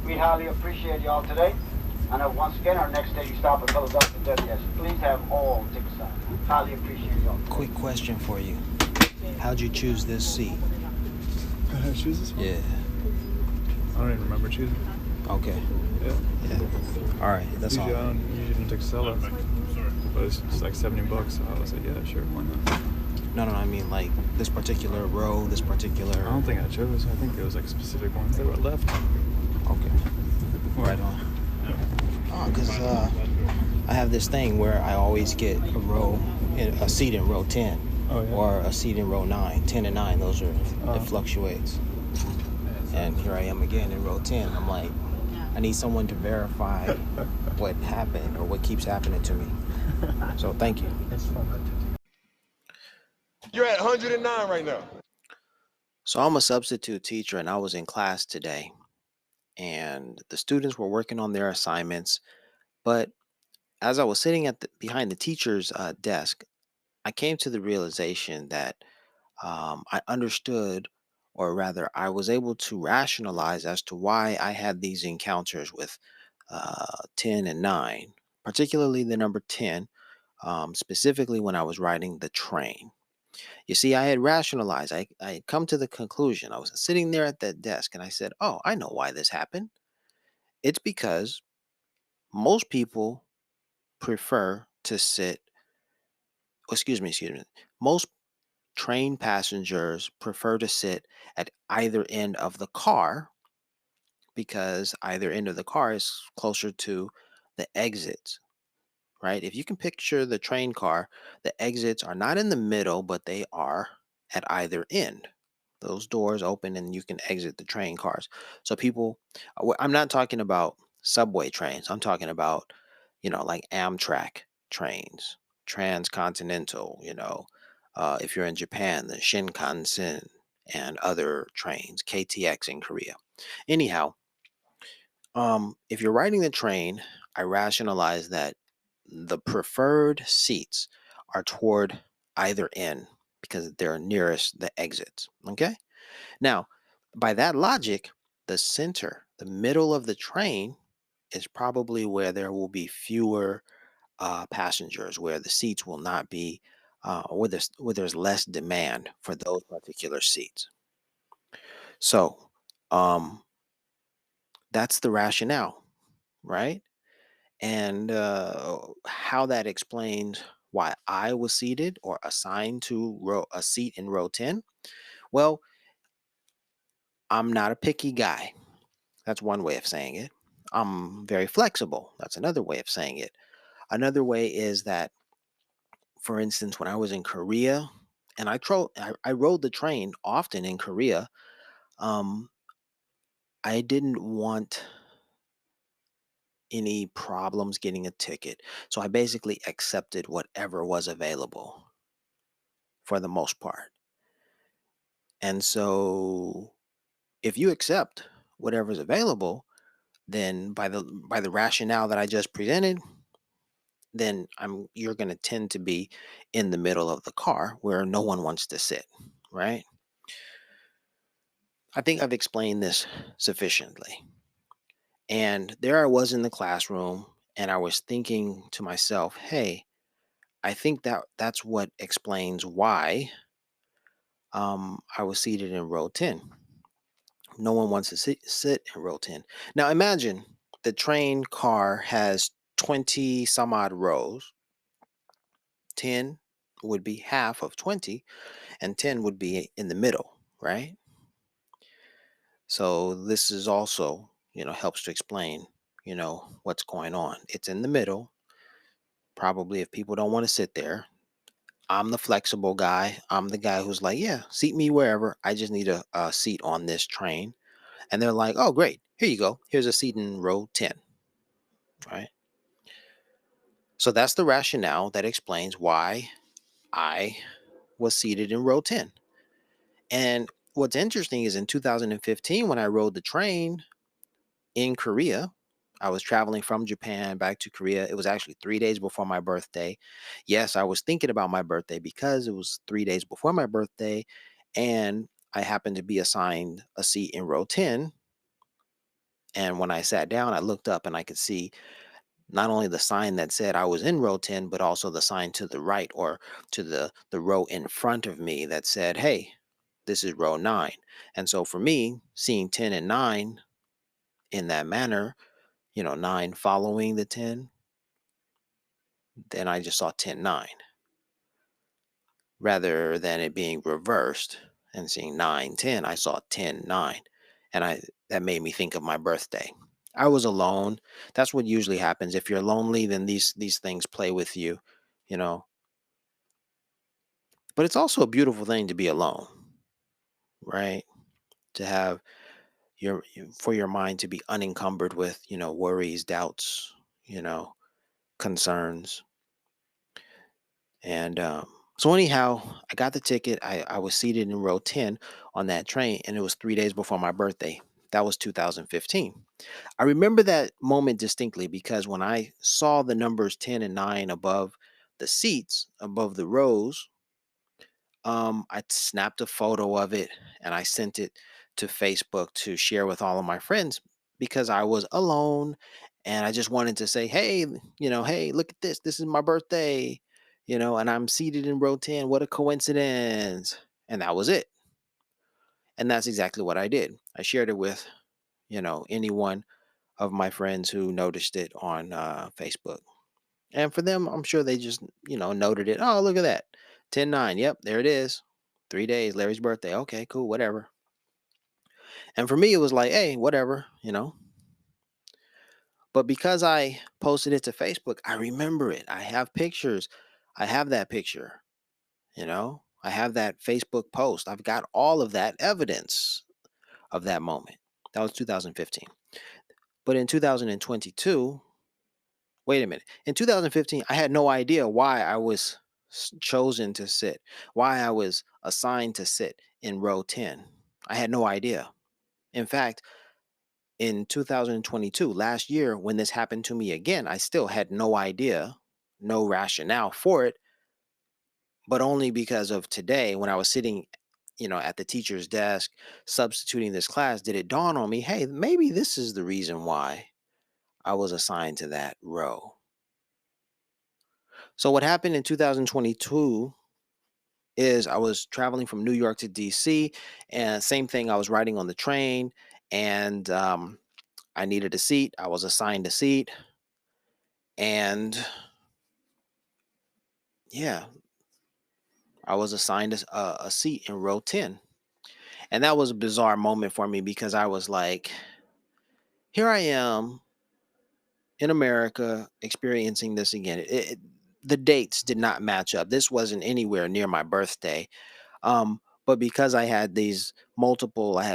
We highly appreciate y'all today. And once again, our next station stop in Philadelphia, WS. Please have all tickets signed. Highly appreciate y'all. Quick question for you. How'd you choose this seat? How did I choose this one? Yeah. I don't even remember choosing. Okay. Yeah. All right. That's Usually all. I don't take Stella. But it's just like $70, so I was like, yeah, sure, why not? No, I mean like this particular row, this particular. I don't think I chose. I think there was like specific ones that were left. Okay. Right on. Oh, because I have this thing where I always get a seat in row 10. Oh, yeah? Or a seat in row 9. 10 and 9, those are, it fluctuates. And here I am again in row 10. I'm like, I need someone to verify what happened or what keeps happening to me. So thank you. That's fun. You're at 109 right now. So I'm a substitute teacher and I was in class today. And the students were working on their assignments. But as I was sitting behind the teacher's desk, I came to the realization that I understood, or rather, I was able to rationalize as to why I had these encounters with 10 and 9, particularly the number 10, specifically when I was riding the train. You see, I had rationalized, I had come to the conclusion. I was sitting there at that desk and I said, oh, I know why this happened. It's because most people prefer to sit, excuse me, most train passengers prefer to sit at either end of the car because either end of the car is closer to the exits, right? If you can picture the train car, the exits are not in the middle, but they are at either end. Those doors open and you can exit the train cars. So people, I'm not talking about subway trains. I'm talking about, like Amtrak trains, transcontinental, if you're in Japan, the Shinkansen and other trains, KTX in Korea. Anyhow, if you're riding the train, I rationalize that the preferred seats are toward either end because they're nearest the exits. Okay. Now, by that logic, the center, the middle of the train is probably where there will be fewer passengers, where the seats will not be, where there's less demand for those particular seats. So, um, that's the rationale, right? And how that explains why I was seated or assigned to a seat in row 10. Well, I'm not a picky guy. That's one way of saying it. I'm very flexible. That's another way of saying it. Another way is that, for instance, when I was in Korea and I rode the train often in Korea, um, I didn't want any problems getting a ticket. So I basically accepted whatever was available for the most part. And so if you accept whatever's available, then by the rationale that I just presented, then you're going to tend to be in the middle of the car where no one wants to sit, right? I think I've explained this sufficiently. And there I was in the classroom and I was thinking to myself, hey, I think that's what explains why I was seated in row 10. No one wants to sit in row 10. Now imagine the train car has 20 some odd rows. 10 would be half of 20, and 10 would be in the middle, right? So this is also, helps to explain, what's going on. It's in the middle. Probably if people don't want to sit there, I'm the flexible guy. I'm the guy who's like, yeah, seat me wherever. I just need a seat on this train. And they're like, oh, great. Here you go. Here's a seat in row 10, right? So that's the rationale that explains why I was seated in row 10. And what's interesting is in 2015, when I rode the train in Korea, I was traveling from Japan back to Korea. It was actually 3 days before my birthday. Yes, I was thinking about my birthday because it was 3 days before my birthday. And I happened to be assigned a seat in row 10. And when I sat down, I looked up and I could see not only the sign that said I was in row 10, but also the sign to the right, or to the row in front of me, that said, hey, this is row 9. And so for me, seeing 10 and 9 in that manner, 9 following the 10, then I just saw 10 9, rather than it being reversed and seeing 9 10. I saw 10 9, and I that made me think of my birthday. I was alone. That's what usually happens. If you're lonely, then these things play with you, you know. But it's also a beautiful thing to be alone, right? To have for your mind to be unencumbered with, worries, doubts, you know, concerns. And so anyhow, I got the ticket. I was seated in row 10 on that train, and it was 3 days before my birthday. That was 2015. I remember that moment distinctly because when I saw the numbers 10 and 9 above the seats, above the rows, I snapped a photo of it and I sent it to Facebook to share with all of my friends because I was alone and I just wanted to say, hey, hey, look at this. This is my birthday, and I'm seated in row 10. What a coincidence. And that was it. And that's exactly what I did. I shared it with, any one of my friends who noticed it on Facebook. And for them, I'm sure they just, noted it. Oh, look at that. 10 9. Yep, there it is. 3 days, Larry's birthday. Okay, cool, whatever. And for me, it was like, hey, whatever. But because I posted it to Facebook, I remember it. I have pictures. I have that picture. I have that Facebook post. I've got all of that evidence of that moment. That was 2015. But in 2022, wait a minute. In 2015, I had no idea why I was chosen to sit, why I was assigned to sit in row 10. I had no idea. In fact, in 2022, last year, when this happened to me again, I still had no idea, no rationale for it, but only because of today when I was sitting, at the teacher's desk substituting this class, did it dawn on me, hey, maybe this is the reason why I was assigned to that row. So what happened in 2022 is I was traveling from New York to DC, and same thing, I was riding on the train, and I needed a seat. I was assigned a seat, and yeah, I was assigned a seat in row 10. And that was a bizarre moment for me because I was like, here I am in America experiencing this again. The dates did not match up. This wasn't anywhere near my birthday. But because I had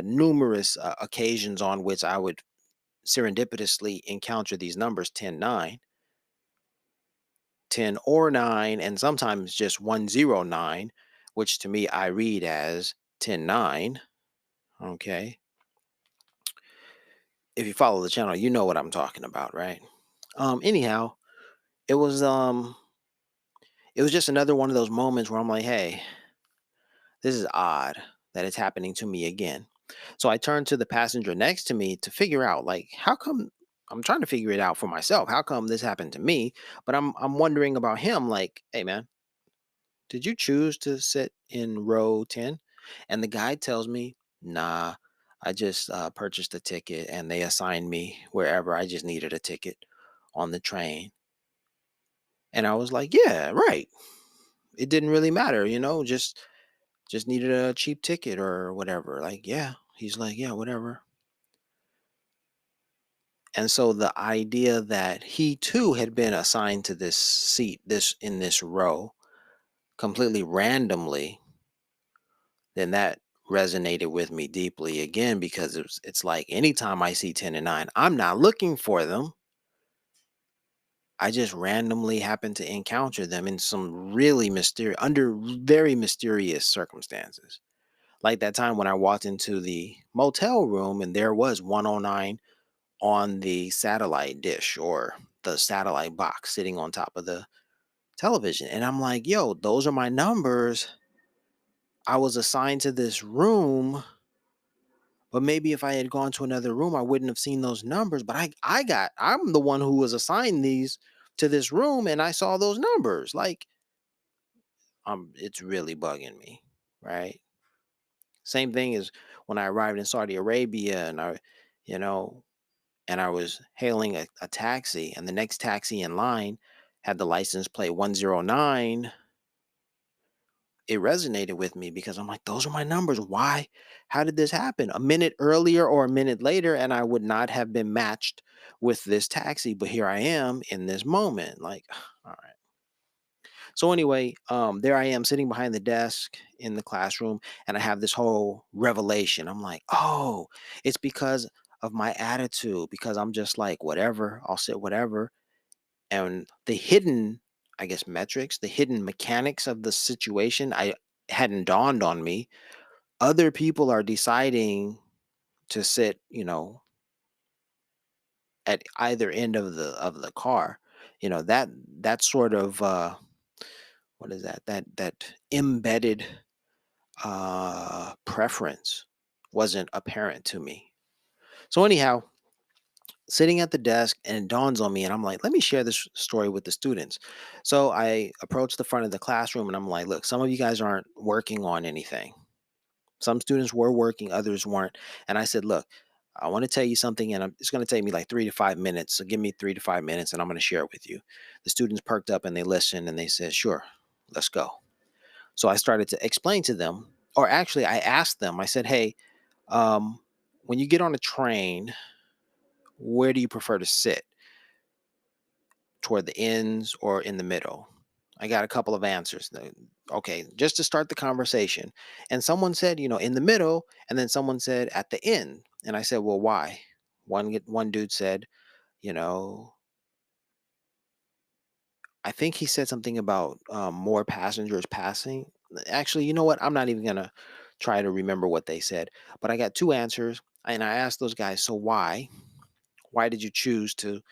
numerous occasions on which I would serendipitously encounter these numbers 10 9, 10 or 9, and sometimes just 109, which to me I read as 10 9. Okay. If you follow the channel, you know what I'm talking about, right? Anyhow, it was um it was just another one of those moments where I'm like, hey, this is odd that it's happening to me again. So I turned to the passenger next to me to figure out, like, how come. I'm trying to figure it out for myself. How come this happened to me? But I'm wondering about him, like, hey man, did you choose to sit in row 10? And the guy tells me, nah, I just purchased a ticket and they assigned me wherever. I just needed a ticket on the train. And I was like, yeah, right. It didn't really matter, just needed a cheap ticket or whatever. Like, yeah. He's like, yeah, whatever. And so the idea that he too had been assigned to this seat, this in this row, completely randomly, then that resonated with me deeply again because it's like anytime I see 10 and 9, I'm not looking for them. I just randomly happen to encounter them in some really mysterious, under very mysterious circumstances. Like that time when I walked into the motel room and there was 109 on the satellite dish, or the satellite box sitting on top of the television. And I'm like, yo, those are my numbers. I was assigned to this room, But maybe if I had gone to another room, I wouldn't have seen those numbers. But I'm the one who was assigned these to this room, and I saw those numbers. Like, it's really bugging me, right? Same thing as when I arrived in Saudi Arabia, and you know, I was hailing a taxi, and the next taxi in line had the license plate 109. It resonated with me because I'm like, those are my numbers. Why? How did this happen? A minute earlier or a minute later, and I would not have been matched with this taxi. But here I am in this moment. Like, all right. So anyway, there I am sitting behind the desk in the classroom, and I have this whole revelation. I'm like, oh, it's because of my attitude, because I'm just like, whatever, I'll sit whatever. And the hidden, I guess, metrics, the hidden mechanics of the situation, I hadn't dawned on me. Other people are deciding to sit, at either end of the car. That sort of what is that? That embedded preference wasn't apparent to me. So anyhow, sitting at the desk, and it dawns on me, and I'm like, let me share this story with the students. So I approach the front of the classroom, and I'm like, look, some of you guys aren't working on anything. Some students were working, others weren't. And I said, look, I want to tell you something, and it's going to take me like 3 to 5 minutes. So give me 3 to 5 minutes, and I'm going to share it with you. The students perked up and they listened, and they said, sure, let's go. So I started to explain to them, or actually I asked them, I said, hey, um, when you get on a train, where do you prefer to sit? Toward the ends or in the middle? I got a couple of answers. Okay, just to start the conversation. And someone said, in the middle, and then someone said at the end. And I said, well, why? One dude said, you know, I think he said something about more passengers passing. Actually, you know what? I'm not even gonna try to remember what they said. But I got two answers, and I asked those guys, so why? Why did you choose to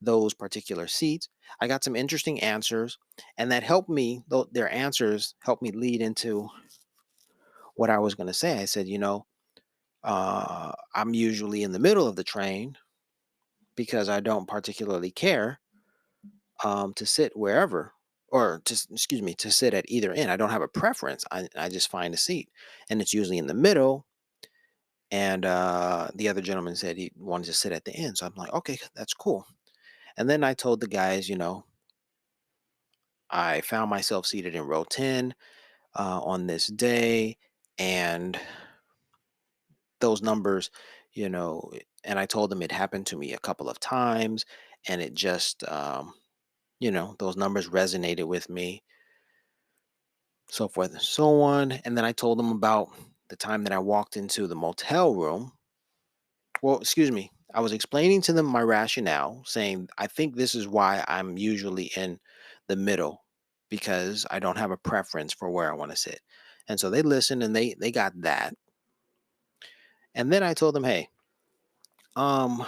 those particular seats? I got some interesting answers, and that helped me. Their answers helped me lead into what I was going to say. I said, I'm usually in the middle of the train because I don't particularly care to sit wherever, or excuse me, to sit at either end. I don't have a preference. I just find a seat, and it's usually in the middle. And the other gentleman said he wanted to sit at the end, so I'm like, okay, that's cool. And then I told the guys, I found myself seated in row 10 on this day, and those numbers, you know, and I told them it happened to me a couple of times, and it just, those numbers resonated with me, so forth and so on. And then I told them about the time that I walked into the motel room. Well, excuse me. I was explaining to them my rationale, saying I think this is why I'm usually in the middle, because I don't have a preference for where I want to sit. And so they listened, and they got that. And then I told them, hey, um,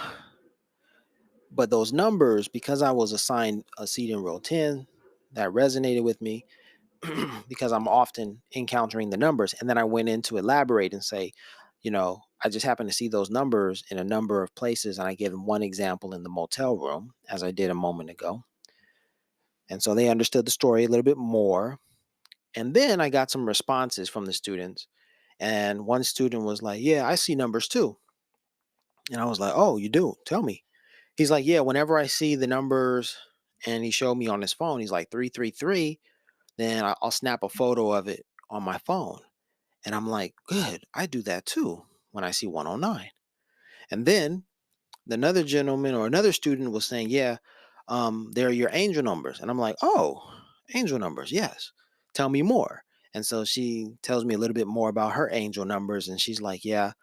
but those numbers, because I was assigned a seat in row 10, that resonated with me because I'm often encountering the numbers. And then I went in to elaborate and say, I just happened to see those numbers in a number of places. And I gave them one example in the motel room, as I did a moment ago. And so they understood the story a little bit more. And then I got some responses from the students. And one student was like, yeah, I see numbers too. And I was like, oh, you do? Tell me. He's like, yeah, whenever I see the numbers, and he showed me on his phone, he's like 333, then I'll snap a photo of it on my phone. And I'm like, good, I do that too when I see 109. And then another gentleman or another student was saying, yeah, they're your angel numbers. And I'm like, oh, angel numbers, yes. Tell me more. And so she tells me a little bit more about her angel numbers. And she's like, yeah,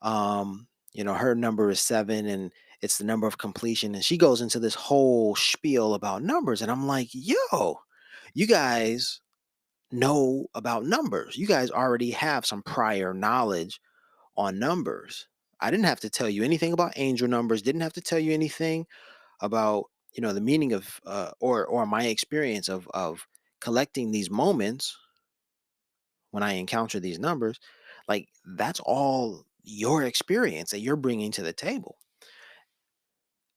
her number is 7, and it's the number of completion. And she goes into this whole spiel about numbers. And I'm like, yo, you guys know about numbers. You guys already have some prior knowledge on numbers. I didn't have to tell you anything about angel numbers, didn't have to tell you anything about, the meaning of or my experience of collecting these moments when I encounter these numbers. Like, that's all your experience that you're bringing to the table.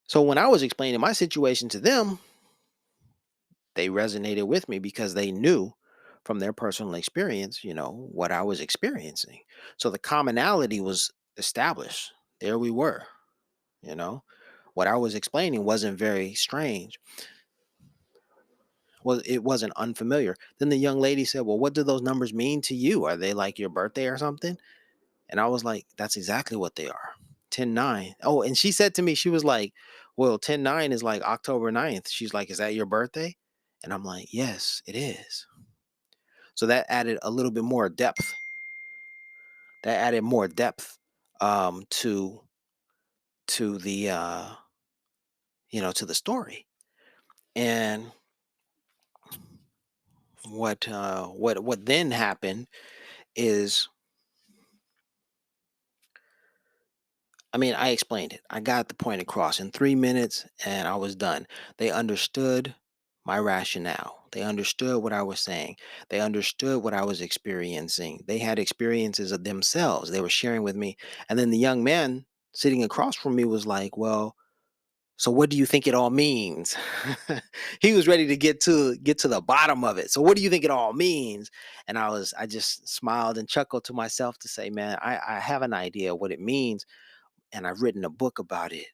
So when I was explaining my situation to them, they resonated with me because they knew from their personal experience, what I was experiencing. So the commonality was established. There we were, you know. What I was explaining wasn't very strange. Well, it wasn't unfamiliar. Then the young lady said, "Well, what do those numbers mean to you? Are they like your birthday or something?" And I was like, "That's exactly what they are. 10-9." Oh, and she said to me, she was like, "Well, 10-9 is like October 9th." She's like, "Is that your birthday?" And I'm like, "Yes, it is." So that added a little bit more depth. That added more depth to the to the story. And what then happened is, I mean, I explained it. I got the point across in 3 minutes and I was done. They understood my rationale. They understood what I was saying. They understood what I was experiencing. They had experiences of themselves. They were sharing with me. And then the young man sitting across from me was like, "Well, so what do you think it all means?" He was ready to get to the bottom of it. "So what do you think it all means?" And I just smiled and chuckled to myself to say, "Man, I have an idea what it means, and I've written a book about it."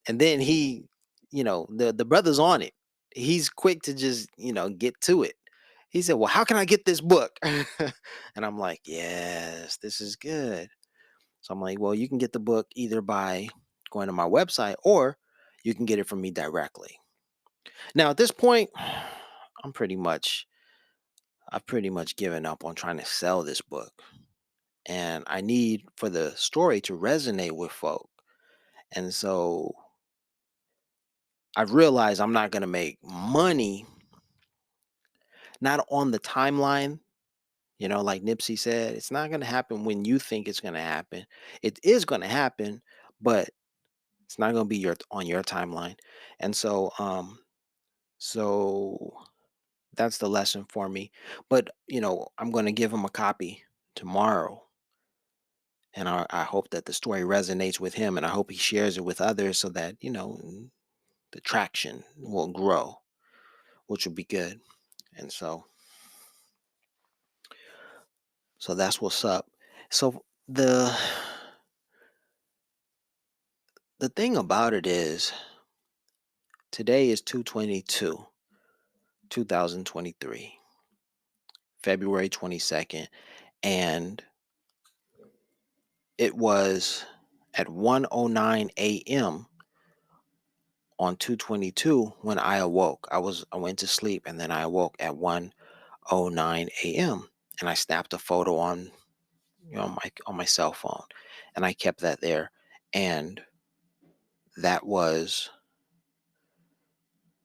And then he, the brother's on it. He's quick to just, get to it. He said, "Well, how can I get this book?" And I'm like, "Yes, this is good." So I'm like, "Well, you can get the book either by going to my website or you can get it from me directly." Now, at this point, I'm pretty much I've pretty much given up on trying to sell this book. And I need for the story to resonate with folk. And so I've realized I'm not going to make money, not on the timeline, like Nipsey said. It's not going to happen when you think it's going to happen. It is going to happen, but it's not going to be on your timeline. And so that's the lesson for me. But, I'm going to give him a copy tomorrow. And I hope that the story resonates with him, and I hope he shares it with others so that, the traction will grow, which would be good. And so that's what's up. So the thing about it is, today is 2/22, 2023, February 22nd, and it was at 1:09 a.m. on 2/22 when I awoke. I went to sleep and then I awoke at 1:09 a.m. and I snapped a photo on my cell phone, and I kept that there. And that was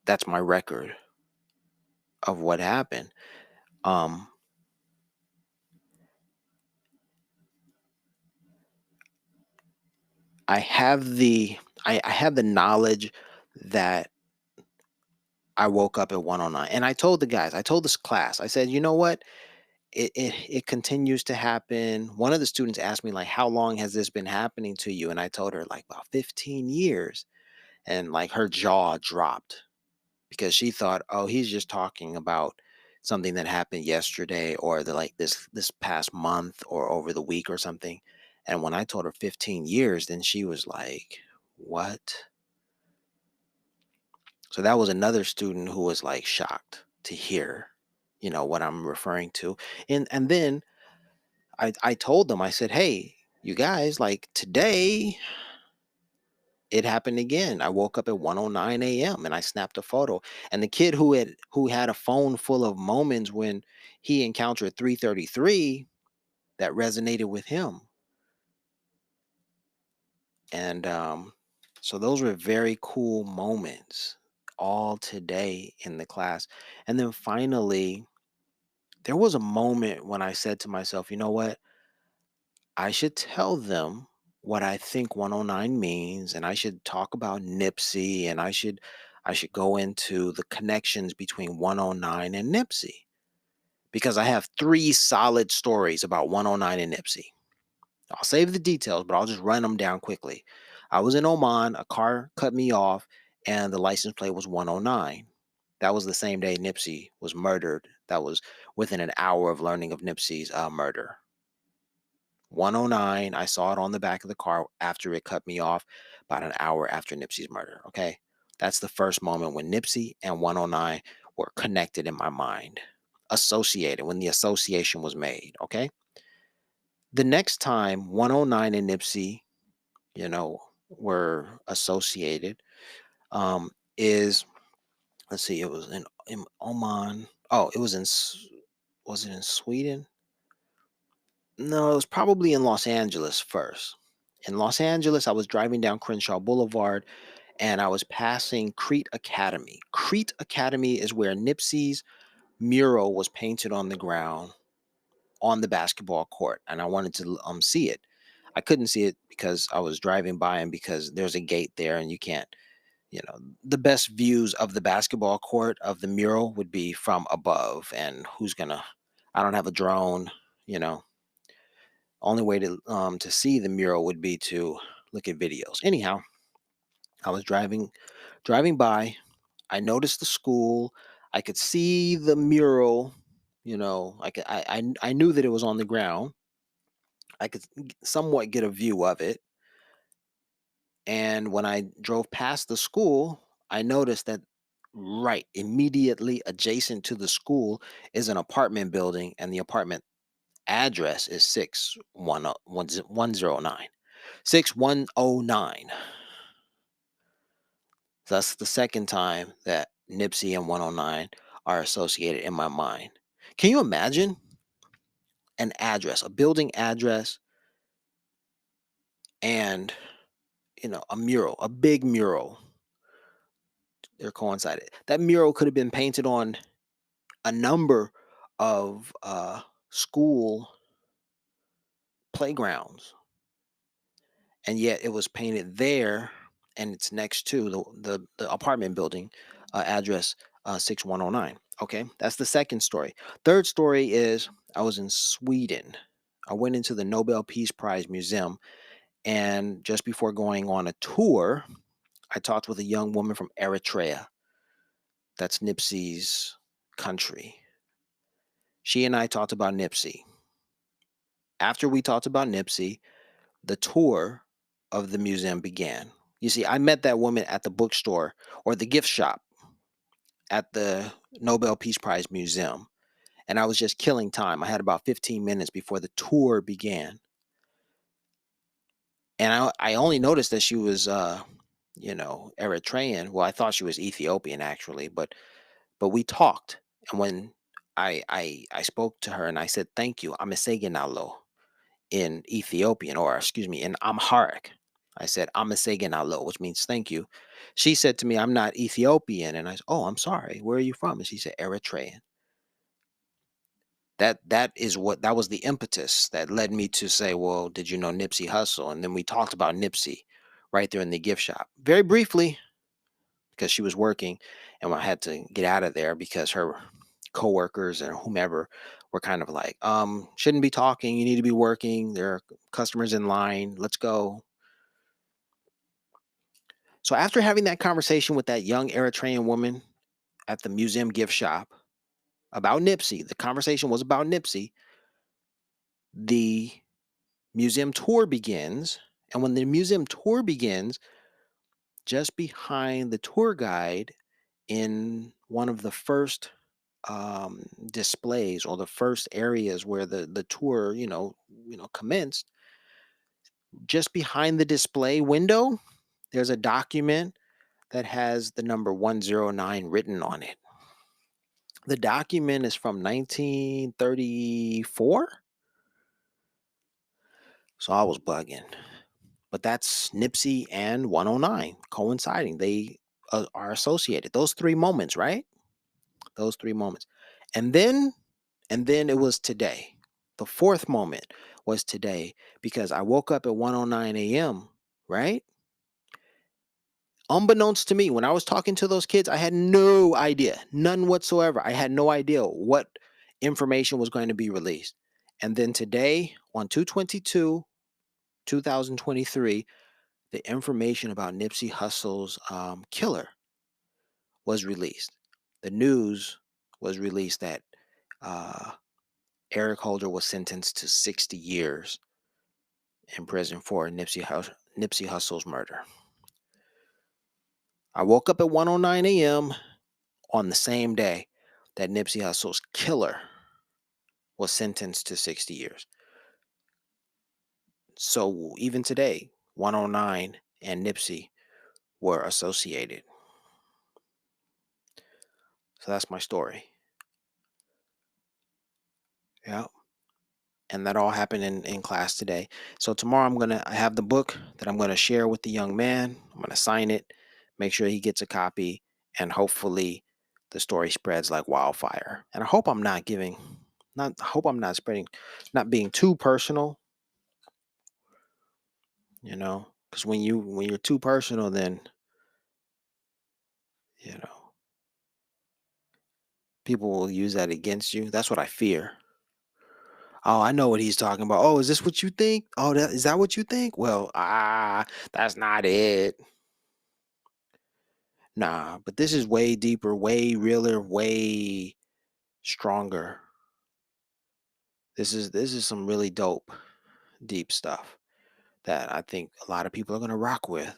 that's my record of what happened. Um, I have I have the knowledge that I woke up at 1:09, and I told this class, I said, "You know what? It continues to happen." One of the students asked me, like, "How long has this been happening to you?" And I told her, like, about 15 years, and like her jaw dropped because she thought, "Oh, he's just talking about something that happened yesterday or this past month or over the week or something." And when I told her 15 years, then she was like, "What?" So that was another student who was like shocked to hear, what I'm referring to. And then I told them, I said, "Hey, you guys, like today it happened again. I woke up at 1:09 a.m. and I snapped a photo." And the kid who had a phone full of moments when he encountered 333, that resonated with him. And so those were very cool moments all today in the class. And then finally, there was a moment when I said to myself, "You know what? I should tell them what I think 109 means, and I should talk about Nipsey, and I should go into the connections between 109 and Nipsey, because I have three solid stories about 109 and Nipsey." I'll save the details, but I'll just run them down quickly. I was in Oman, a car cut me off, and the license plate was 109. That was the same day Nipsey was murdered. That was within an hour of learning of Nipsey's murder. 109, I saw it on the back of the car after it cut me off, about an hour after Nipsey's murder. Okay. That's the first moment when Nipsey and 109 were connected in my mind, associated, when the association was made. Okay. The next time 109 and Nipsey, were associated, is, let's see, it was in Oman. Oh, it was was it in Sweden? No, it was probably in Los Angeles first. In Los Angeles, I was driving down Crenshaw Boulevard and I was passing Crete Academy. Crete Academy is where Nipsey's mural was painted on the ground on the basketball court, and I wanted to see it. I couldn't see it because I was driving by and because there's a gate there and you can't, the best views of the basketball court of the mural would be from above, and I don't have a drone, you know. Only way to see the mural would be to look at videos. Anyhow, I was driving by. I noticed the school. I could see the mural. I knew that it was on the ground. I could somewhat get a view of it. And when I drove past the school, I noticed that right immediately adjacent to the school is an apartment building, and the apartment address is 6109. 6109. That's the second time that Nipsey and 109 are associated in my mind. Can you imagine an address, a building address, and a mural, a big mural? They're coincided. That mural could have been painted on a number of school playgrounds, and yet it was painted there, and it's next to the apartment building address 6109. Okay, that's the second story. Third story is I was in Sweden. I went into the Nobel Peace Prize Museum, and just before going on a tour, I talked with a young woman from Eritrea. That's Nipsey's country. She and I talked about Nipsey. After we talked about Nipsey, the tour of the museum began. You see, I met that woman at the bookstore or the gift shop at the Nobel Peace Prize Museum, and I was just killing time. I had about 15 minutes before the tour began. And I only noticed that she was, Eritrean. Well, I thought she was Ethiopian actually, but we talked. And when I spoke to her and I said, thank you, Amesegenalo, in Ethiopian, or excuse me, in Amharic. I said, Amasegenalo, which means thank you. She said to me, I'm not Ethiopian. And I said, oh, I'm sorry. Where are you from? And she said, Eritrean. That was the impetus that led me to say, well, did you know Nipsey Hussle? And then we talked about Nipsey right there in the gift shop. Very briefly, because she was working and I had to get out of there because her coworkers and whomever were kind of like, shouldn't be talking, you need to be working, there are customers in line, let's go. So after having that conversation with that young Eritrean woman at the museum gift shop about Nipsey, the conversation was about Nipsey, the museum tour begins. And when the museum tour begins, just behind the tour guide in one of the first displays, or the first areas where the tour commenced, just behind the display window there's a document that has the number 109 written on it. The document is from 1934, so I was bugging. But that's Nipsey and 109 coinciding. They are associated, those three moments, right? Those three moments. And then it was today. The fourth moment was today, because I woke up at 1:09 a.m., right? Unbeknownst to me, when I was talking to those kids, I had no idea, none whatsoever. I had no idea what information was going to be released. And then today on 222, 2023, the information about Nipsey Hussle's killer was released. The news was released that uh, Eric Holder was sentenced to 60 years in prison for Nipsey Hussle's murder. I woke up at 1:09 a.m. on the same day that Nipsey Hussle's killer was sentenced to 60 years. So even today, 109 and Nipsey were associated. So that's my story. Yeah. And that all happened in class today. So tomorrow I have the book that I'm gonna share with the young man. I'm gonna sign it, make sure he gets a copy, and hopefully the story spreads like wildfire. And I hope I'm not not being too personal, because when you're too personal, then you know people will use that against you. That's what I fear. Oh, I know what he's talking about. Oh, is this what you think? Oh, is that what you think? Well, that's not it. Nah, but this is way deeper, way realer, way stronger. This is some really dope, deep stuff that I think a lot of people are gonna rock with.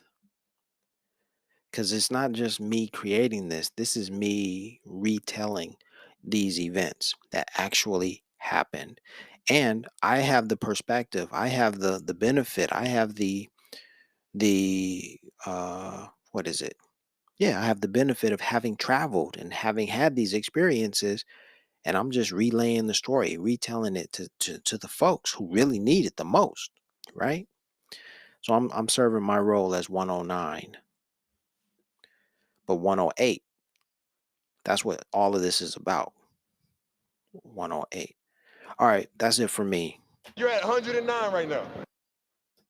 Because it's not just me creating this. This is me retelling these events that actually happened. And I have the perspective, I have the benefit, I have the what is it? Yeah, I have the benefit of having traveled and having had these experiences, and I'm just relaying the story, retelling it to the folks who really need it the most, right? So I'm serving my role as 109, but 108, that's what all of this is about. 108. All right, that's it for me. You're at 109 right now.